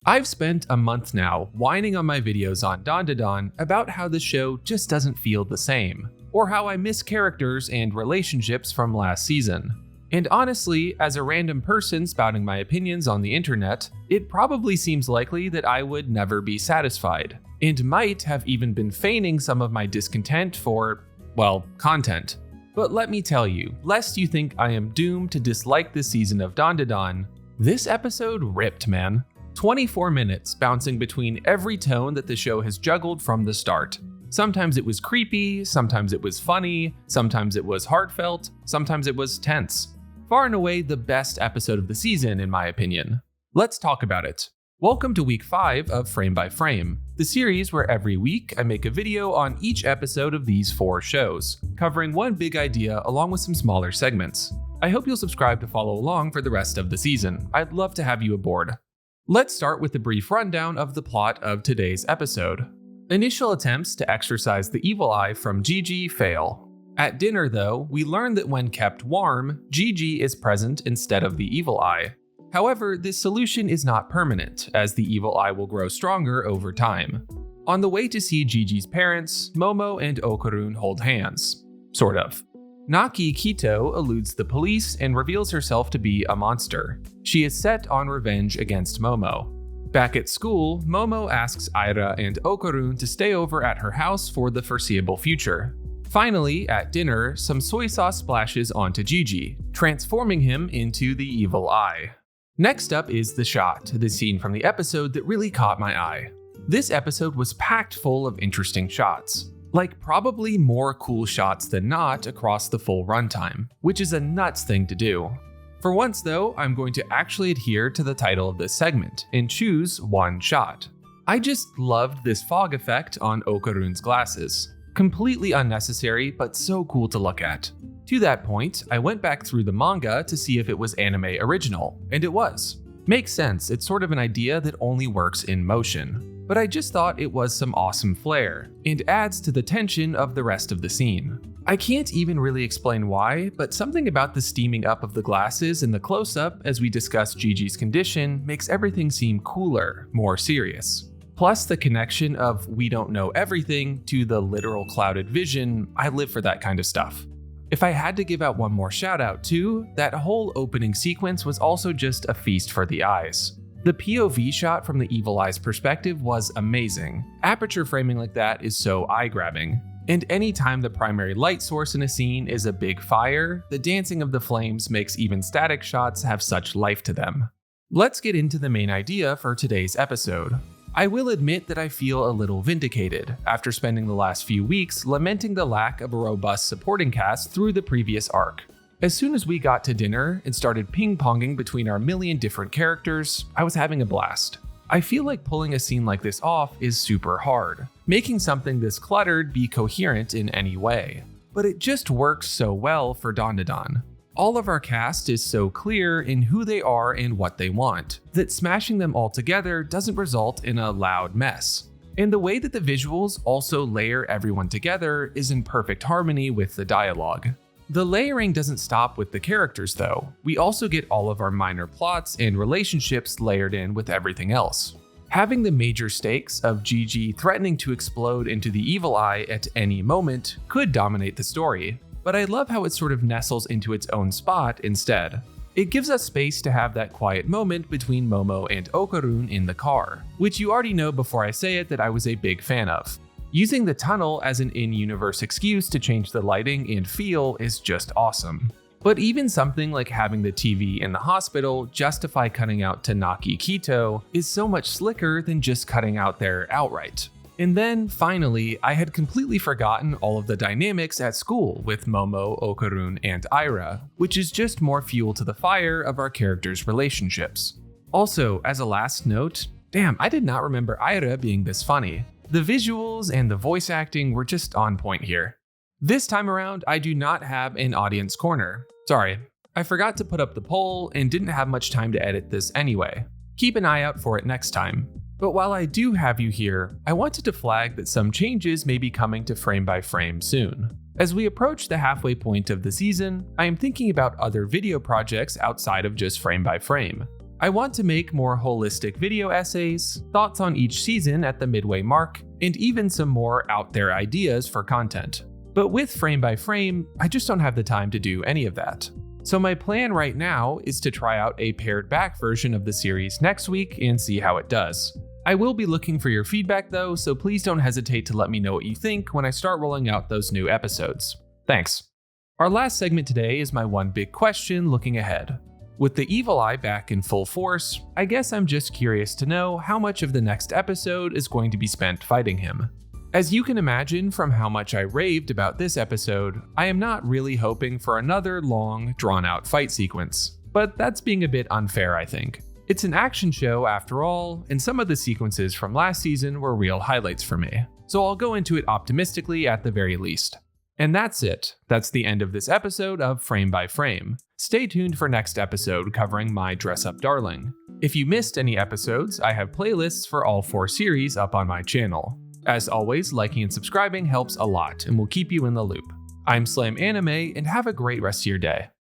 I've spent a month now whining on my videos on Dandadan about how the show just doesn't feel the same, or how I miss characters and relationships from last season. And honestly, as a random person spouting my opinions on the internet, it probably seems likely that I would never be satisfied, and might have even been feigning some of my discontent for, well, content. But let me tell you, lest you think I am doomed to dislike this season of Dandadan, this episode ripped, man. 24 minutes bouncing between every tone that the show has juggled from the start. Sometimes it was creepy, sometimes it was funny, sometimes it was heartfelt, sometimes it was tense. Far and away the best episode of the season, in my opinion. Let's talk about it. Welcome to week 5 of Frame by Frame, the series where every week I make a video on each episode of these 4 shows, covering one big idea along with some smaller segments. I hope you'll subscribe to follow along for the rest of the season. I'd love to have you aboard. Let's start with a brief rundown of the plot of today's episode. Initial attempts to exorcise the evil eye from Gigi fail. At dinner, though, we learn that when kept warm, Gigi is present instead of the evil eye. However, this solution is not permanent, as the evil eye will grow stronger over time. On the way to see Gigi's parents, Momo and Okarun hold hands. Sort of. Naki Kito eludes the police and reveals herself to be a monster. She is set on revenge against Momo. Back at school, Momo asks Aira and Okarun to stay over at her house for the foreseeable future. Finally, at dinner, some soy sauce splashes onto Gigi, transforming him into the evil eye. Next up is the shot, the scene from the episode that really caught my eye. This episode was packed full of interesting shots. Like probably more cool shots than not across the full runtime, which is a nuts thing to do. For once though, I'm going to actually adhere to the title of this segment and choose one shot. I just loved this fog effect on Okarun's glasses. Completely unnecessary, but so cool to look at. To that point, I went back through the manga to see if it was anime original, and it was. Makes sense, it's sort of an idea that only works in motion. But I just thought it was some awesome flair, and adds to the tension of the rest of the scene. I can't even really explain why, but something about the steaming up of the glasses in the close-up as we discuss Gigi's condition makes everything seem cooler, more serious. Plus the connection of we don't know everything to the literal clouded vision, I live for that kind of stuff. If I had to give out one more shout out too, that whole opening sequence was also just a feast for the eyes. The POV shot from the evil eye's perspective was amazing. Aperture framing like that is so eye-grabbing. And anytime the primary light source in a scene is a big fire, the dancing of the flames makes even static shots have such life to them. Let's get into the main idea for today's episode. I will admit that I feel a little vindicated after spending the last few weeks lamenting the lack of a robust supporting cast through the previous arc. As soon as we got to dinner and started ping-ponging between our million different characters, I was having a blast. I feel like pulling a scene like this off is super hard, making something this cluttered be coherent in any way. But it just works so well for Dandadan. All of our cast is so clear in who they are and what they want, that smashing them all together doesn't result in a loud mess. And the way that the visuals also layer everyone together is in perfect harmony with the dialogue. The layering doesn't stop with the characters though. We also get all of our minor plots and relationships layered in with everything else. Having the major stakes of Gigi threatening to explode into the evil eye at any moment could dominate the story, but I love how it sort of nestles into its own spot instead. It gives us space to have that quiet moment between Momo and Okarun in the car, which you already know before I say it that I was a big fan of. Using the tunnel as an in-universe excuse to change the lighting and feel is just awesome. But even something like having the TV in the hospital justify cutting out to Naki Kito is so much slicker than just cutting out there outright. And then, finally, I had completely forgotten all of the dynamics at school with Momo, Okarun, and Aira, which is just more fuel to the fire of our characters' relationships. Also, as a last note, damn, I did not remember Aira being this funny. The visuals and the voice acting were just on point here. This time around, I do not have an audience corner. Sorry, I forgot to put up the poll and didn't have much time to edit this anyway. Keep an eye out for it next time. But while I do have you here, I wanted to flag that some changes may be coming to Frame by Frame soon. As we approach the halfway point of the season, I am thinking about other video projects outside of just Frame by Frame. I want to make more holistic video essays, thoughts on each season at the midway mark, and even some more out there ideas for content. But with frame by frame, I just don't have the time to do any of that. So my plan right now is to try out a pared back version of the series next week and see how it does. I will be looking for your feedback though, so please don't hesitate to let me know what you think when I start rolling out those new episodes. Thanks. Our last segment today is my one big question looking ahead. With the evil eye back in full force, I guess I'm just curious to know how much of the next episode is going to be spent fighting him. As you can imagine from how much I raved about this episode, I am not really hoping for another long, drawn-out fight sequence. But that's being a bit unfair, I think. It's an action show after all, and some of the sequences from last season were real highlights for me. So I'll go into it optimistically at the very least. And that's it. That's the end of this episode of Frame by Frame. Stay tuned for next episode covering My Dress Up Darling. If you missed any episodes, I have playlists for all 4 series up on my channel. As always, liking and subscribing helps a lot and will keep you in the loop. I'm SlamAnime, and have a great rest of your day.